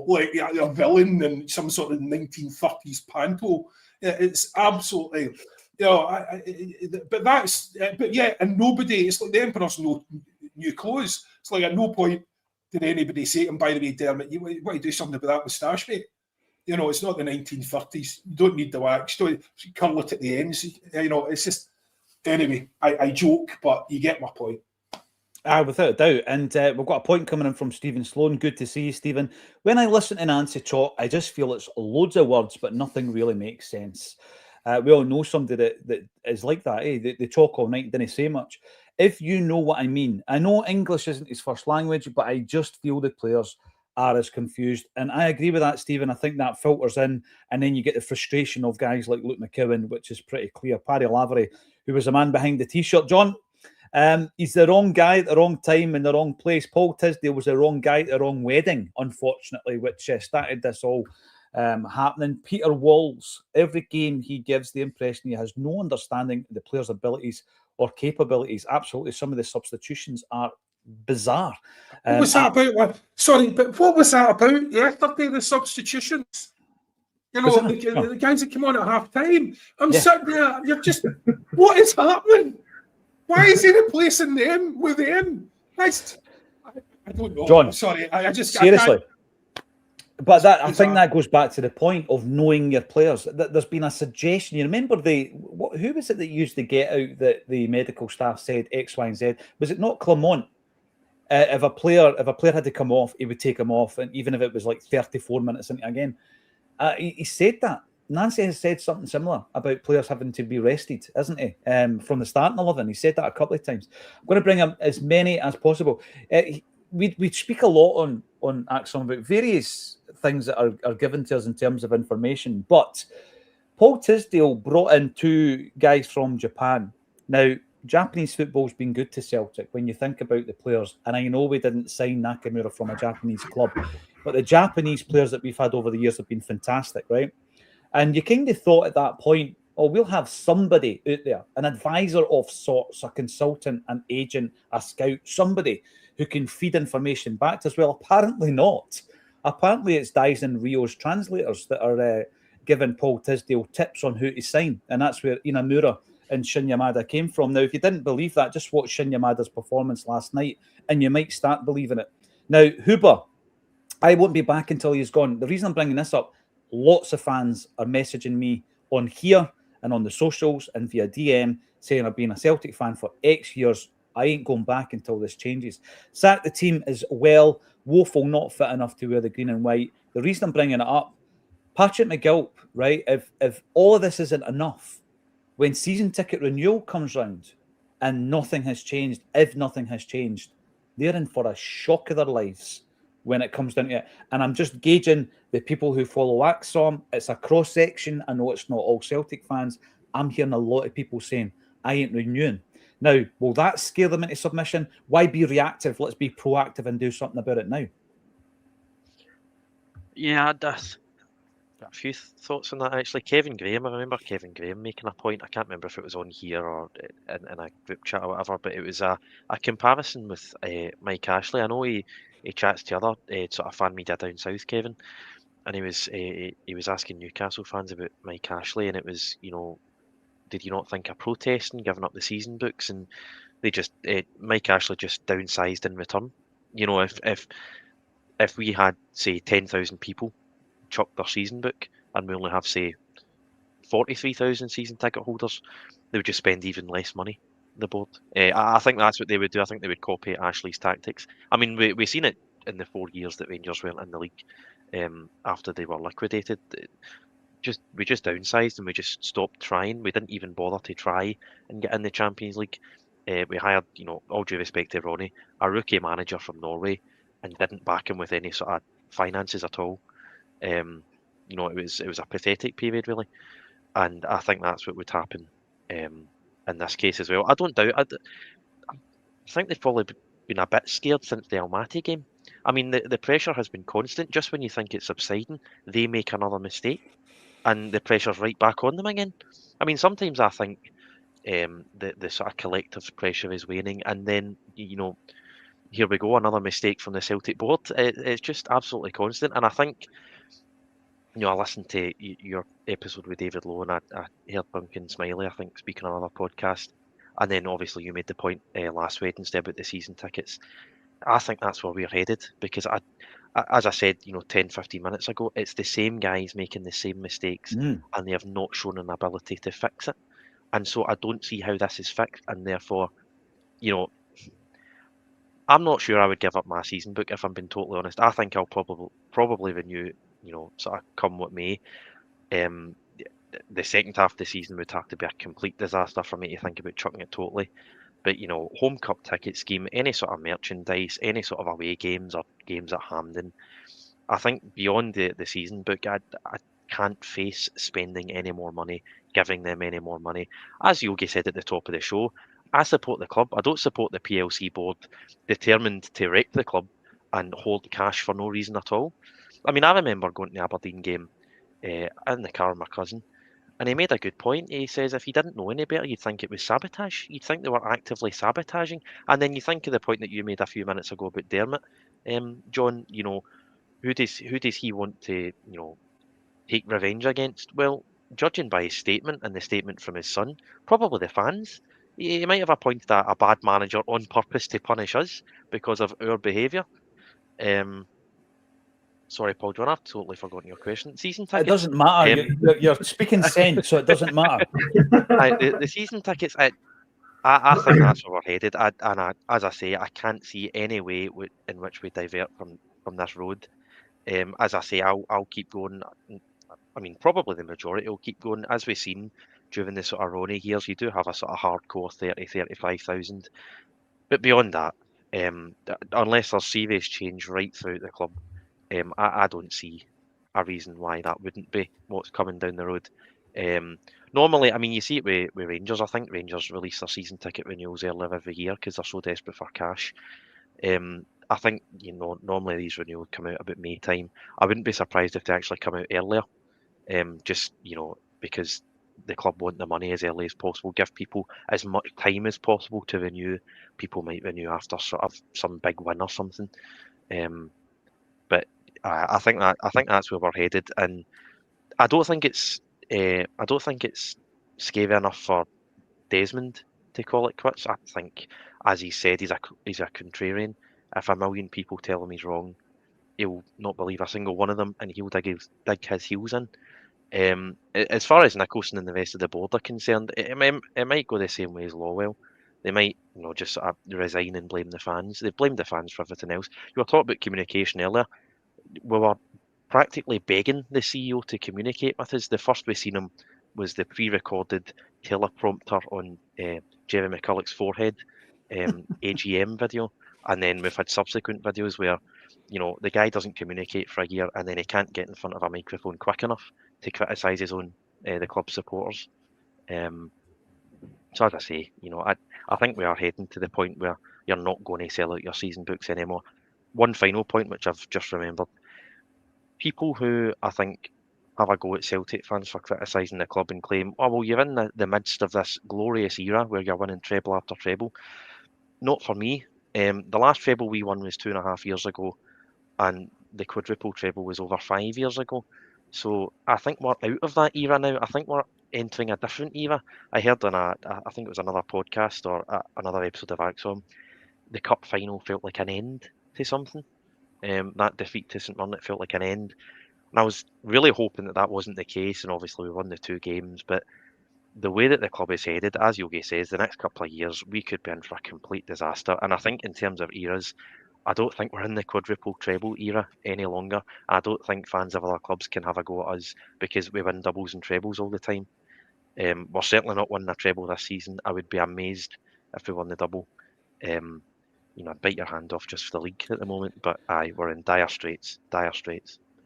like a villain in some sort of 1930s panto. It's absolutely, but yeah, and nobody, it's like the Emperor's new clothes. It's like at no point did anybody say to him, by the way, Dermot, you want to do something about that moustache, mate? It's not the 1930s. You don't need the wax. Don't curl it at the ends. It's just, anyway, I joke, but you get my point. Without a doubt. And we've got a point coming in from Stephen Sloan. Good to see you, Stephen. When I listen to Nancy talk, I just feel it's loads of words, but nothing really makes sense. We all know somebody that is like that. They talk all night and didn't say much. If you know what I mean, I know English isn't his first language, but I just feel the players are as confused. And I agree with that, Stephen. I think that filters in, and then you get the frustration of guys like Luke McKeown, which is pretty clear. Paddy Lavery, who was the man behind the T-shirt. John, he's the wrong guy at the wrong time in the wrong place. Paul Tisdale was the wrong guy at the wrong wedding, unfortunately, which started this all happening. Peter Walls, every game he gives the impression he has no understanding of the players' abilities or capabilities. Absolutely, some of the substitutions are bizarre. What was that about? Sorry, but what was that about yesterday, the substitutions? The guys that come on at half time. I'm sitting there, you're just, what is happening? Why is he replacing them with them? I don't know. John, sorry, I just seriously. But I think that goes back to the point of knowing your players. There's been a suggestion. You remember who was it that used the get out that the medical staff said X, Y, and Z? Was it not Clement? If a player had to come off, he would take him off, and even if it was like 34 minutes into a game, he said that. Nancy has said something similar about players having to be rested, isn't he? From the starting 11, he said that a couple of times. I'm going to bring up as many as possible. We speak a lot on Acsom about various things that are given to us in terms of information, but Paul Tisdale brought in two guys from Japan. Now, Japanese football's been good to Celtic when you think about the players, and I know we didn't sign Nakamura from a Japanese club, but the Japanese players that we've had over the years have been fantastic, right? And you kind of thought at that point, we'll have somebody out there, an advisor of sorts, a consultant, an agent, a scout, somebody who can feed information back to us. Well, apparently not. Apparently it's Dyson Rio's translators that are giving Paul Tisdale tips on who to sign, and that's where Inamura and Shin Yamada came from. Now, if you didn't believe that, just watch Shin Yamada's performance last night, and you might start believing it. Now, Huber, I won't be back until he's gone. The reason I'm bringing this up, lots of fans are messaging me on here and on the socials and via DM saying I've been a Celtic fan for X years. I ain't going back until this changes. Sack the team as well. Woeful, not fit enough to wear the green and white. The reason I'm bringing it up, Patrick McGilp, right? If all of this isn't enough, when season ticket renewal comes round and nothing has changed, if nothing has changed, they're in for a shock of their lives when it comes down to it. And I'm just gauging the people who follow Acsom. It's a cross-section. I know it's not all Celtic fans. I'm hearing a lot of people saying, I ain't renewing. Now, will that scare them into submission? Why be reactive? Let's be proactive and do something about it now. Yeah, that's got a few thoughts on that actually. Kevin Graham, I remember Kevin Graham making a point. I can't remember if it was on here or in a group chat or whatever, but it was a comparison with Mike Ashley. I know he chats to other sort of fan media down south, Kevin, and he was asking Newcastle fans about Mike Ashley, and it was, you know, did you not think of protesting, giving up the season books? And they just Mike Ashley just downsized in return. You know, if we had say 10,000 people chuck their season book and we only have say 43,000 season ticket holders, they would just spend even less money. The board, I think that's what they would do. I think they would copy Ashley's tactics. I mean, we've seen it in the 4 years that Rangers weren't in the league after they were liquidated. We just downsized and we just stopped trying. We didn't even bother to try and get in the Champions League. We hired, you know, all due respect to Ronnie, a rookie manager from Norway, and didn't back him with any sort of finances at all. You know, it was a pathetic period really, and I think that's what would happen in this case as well. I don't doubt. I think they've probably been a bit scared since the Almaty game. I mean, the pressure has been constant. Just when you think it's subsiding, they make another mistake, and the pressure's right back on them again. I mean, sometimes I think the sort of collective pressure is waning, and then, you know, here we go, another mistake from the Celtic board. It's just absolutely constant, and I think, you know, I listened to your episode with David Lowe, and I heard Duncan Smiley, I think, speaking on another podcast, and then obviously you made the point last Wednesday about the season tickets. I think that's where we're headed, because as I said, you know, 10, 15 minutes ago, it's the same guys making the same mistakes, and they have not shown an ability to fix it. And so I don't see how this is fixed, and therefore, you know, I'm not sure I would give up my season book, if I'm being totally honest. I think I'll probably renew, you know, sort of come what may. The second half of the season would have to be a complete disaster for me to think about chucking it totally. But, you know, home cup ticket scheme, any sort of merchandise, any sort of away games or games at Hampden, I think beyond the season book, I can't face spending any more money, giving them any more money. As Yogi said at the top of the show, I support the club. I don't support the PLC board determined to wreck the club and hold cash for no reason at all. I mean, I remember going to the Aberdeen game in the car with my cousin, and he made a good point. He says if you didn't know any better, you'd think it was sabotage. You'd think they were actively sabotaging. And then you think of the point that you made a few minutes ago about Dermot, John. You know, who does he want to, you know, take revenge against? Well, judging by his statement and the statement from his son, probably the fans. He might have appointed a bad manager on purpose to punish us because of our behaviour. Sorry, Paul John, I've totally forgotten your question. Season tickets. It doesn't matter. You're speaking sense, so it doesn't matter. The season tickets. I think that's where we're headed. As I say, I can't see any way in which we divert from this road. As I say, I'll keep going. I mean, probably the majority will keep going. As we've seen during the sort of Ronnie years, you do have a sort of hardcore 30, 35,000. But beyond that, unless there's serious change right throughout the club, I don't see a reason why that wouldn't be what's coming down the road. Normally, I mean, you see it with Rangers. I think Rangers release their season ticket renewals earlier every year because they're so desperate for cash. I think, you know, normally these renewals come out about May time. I wouldn't be surprised if they actually come out earlier. Just, you know, because the club want the money as early as possible, give people as much time as possible to renew. People might renew after sort of some big win or something. But I think that's where we're headed, and I don't think it's scary enough for Desmond to call it quits. I think, as he said, he's a contrarian. If a million people tell him he's wrong, he'll not believe a single one of them, and he'll dig his heels in. As far as Nicholson and the rest of the board are concerned, it might go the same way as Lawwell. They might, you know, just sort of resign and blame the fans. They've blamed the fans for everything else. You were talking about communication earlier. We were practically begging the CEO to communicate with us. The first we seen him was the pre-recorded teleprompter on Jerry McCulloch's forehead AGM video, and then we've had subsequent videos where, you know, the guy doesn't communicate for a year, and then he can't get in front of a microphone quick enough to criticise his own the club supporters. So as I say, I think we are heading to the point where you're not going to sell out your season books anymore. One final point, which I've just remembered. People who I think have a go at Celtic fans for criticising the club and claim, oh, well, you're in the midst of this glorious era where you're winning treble after treble. Not for me. The last treble we won was 2.5 years ago, and the quadruple treble was over 5 years ago. So I think we're out of that era now. I think we're entering a different era. I heard on I think it was another podcast or another episode of Acsom, the cup final felt like an end to something. That defeat to St Mirren, it felt like an end. And I was really hoping that wasn't the case, and obviously we won the 2 games, but the way that the club is headed, as Yogi says, the next couple of years, we could be in for a complete disaster. And I think in terms of eras, I don't think we're in the quadruple treble era any longer. I don't think fans of other clubs can have a go at us because we win doubles and trebles all the time. We're certainly not winning a treble this season. I would be amazed if we won the double. I'd bite your hand off just for the league at the moment, but we're in dire straits.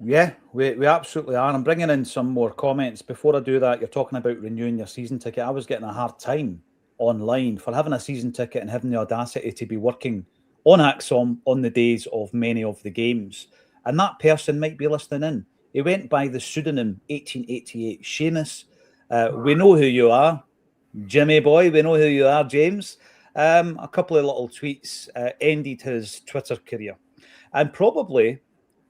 Yeah, we absolutely are. I'm bringing in some more comments. Before I do that, you're talking about renewing your season ticket. I was getting a hard time online for having a season ticket and having the audacity to be working on Acsom on the days of many of the games. And that person might be listening in. He went by the pseudonym 1888 Seamus. We know who you are, Jimmy boy. We know who you are, James. A couple of little tweets ended his Twitter career. And probably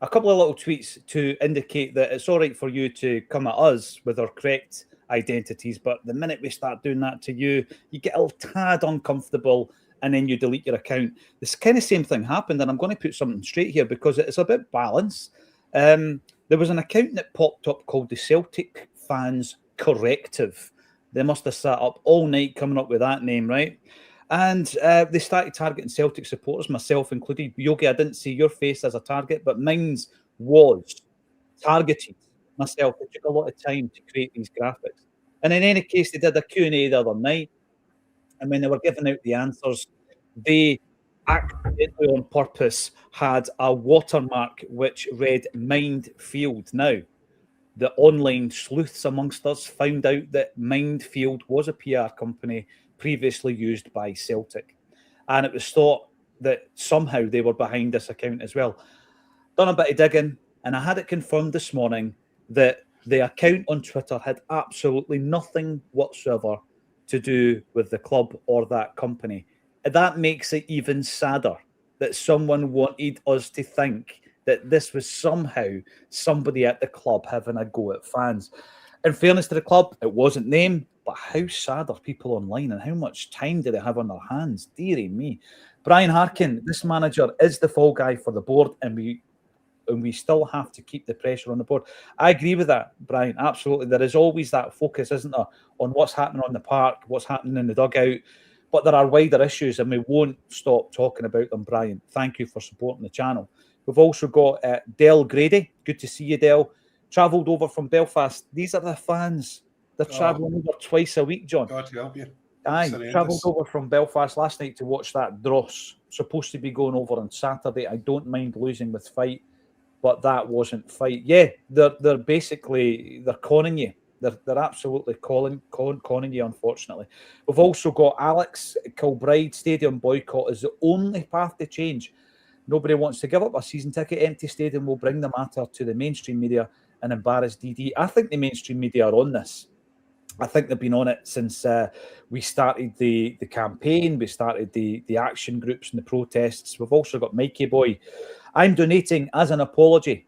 a couple of little tweets to indicate that it's all right for you to come at us with our correct identities, but the minute we start doing that to you, you get a little tad uncomfortable and then you delete your account. This kind of same thing happened, and I'm going to put something straight here because it's a bit balanced. There was an account that popped up called the Celtic Fans Corrective. They must have sat up all night coming up with that name, right? And they started targeting Celtic supporters, myself included. Yogi, I didn't see your face as a target, but mine's was targeted myself. It took a lot of time to create these graphics. And in any case, they did a Q&A the other night. And when they were giving out the answers, they accidentally on purpose had a watermark which read Mindfield. Now, the online sleuths amongst us found out that Mindfield was a PR company previously used by Celtic. And it was thought that somehow they were behind this account as well. Done a bit of digging, and I had it confirmed this morning that the account on Twitter had absolutely nothing whatsoever to do with the club or that company. That makes it even sadder that someone wanted us to think that this was somehow somebody at the club having a go at fans. In fairness to the club, it wasn't them, but how sad are people online and how much time do they have on their hands? Dearie me. Brian Harkin, this manager is the fall guy for the board, and we still have to keep the pressure on the board. I agree with that, Brian. Absolutely. There is always that focus, isn't there, on what's happening on the park, what's happening in the dugout. But there are wider issues, and we won't stop talking about them, Brian. Thank you for supporting the channel. We've also got Del Grady. Good to see you, Del. Travelled over from Belfast. These are the fans. They're travelling over twice a week, John. God help you. Aye, travelled over from Belfast last night to watch that Dross. Supposed to be going over on Saturday. I don't mind losing with fight, but that wasn't fight. Yeah, they're basically conning you. They're absolutely conning you, unfortunately. We've also got Alex Kilbride. Stadium boycott is the only path to change. Nobody wants to give up a season ticket. Empty stadium will bring the matter to the mainstream media and embarrass DD. I think the mainstream media are on this. I think they've been on it since we started the campaign. We started the action groups and the protests. We've also got Mikey Boy. I'm donating as an apology.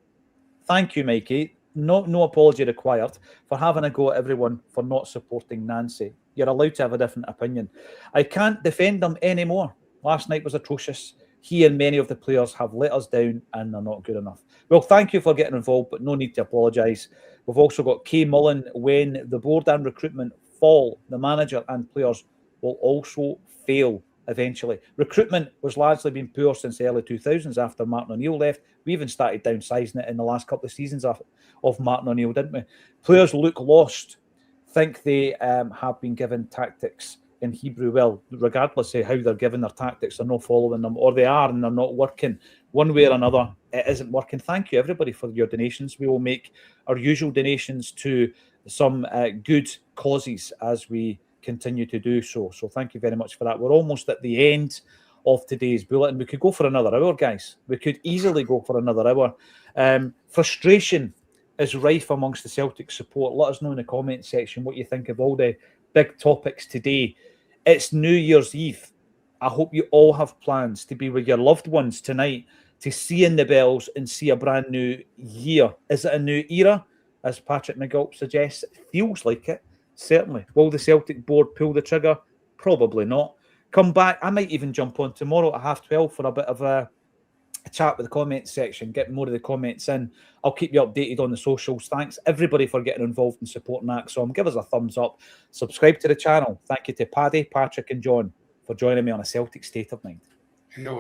Thank you, Mikey. No apology required for having a go at everyone for not supporting Nancy. You're allowed to have a different opinion. I can't defend them anymore. Last night was atrocious. He and many of the players have let us down and they're not good enough. Well, thank you for getting involved, but no need to apologise. We've also got Kay Mullen. When the board and recruitment fall, the manager and players will also fail eventually. Recruitment was largely been poor since the early 2000s after Martin O'Neill left. We even started downsizing it in the last couple of seasons of Martin O'Neill, didn't we? Players look lost, think they have been given tactics in Hebrew. Well, regardless of how they're given their tactics, they're not following them, or they are and they're not working. One way or another, it isn't working. Thank you, everybody, for your donations. We will make our usual donations to some good causes as we continue to do so. So thank you very much for that. We're almost at the end of today's bulletin. We could go for another hour, guys. We could easily go for another hour. Frustration is rife amongst the Celtic support. Let us know in the comment section what you think of all the big topics today. It's New Year's Eve. I hope you all have plans to be with your loved ones tonight, to see in the bells and see a brand new year. Is it a new era, as Patrick McGulp suggests? It feels like it, certainly. Will the Celtic board pull the trigger? Probably not. Come back. I might even jump on tomorrow at 12:30 for a bit of a chat with the comments section, get more of the comments in. I'll keep you updated on the socials. Thanks everybody for getting involved and supporting Acsom. Give us a thumbs up. Subscribe to the channel. Thank you to Paddy, Patrick and John for joining me on A Celtic State of Mind. No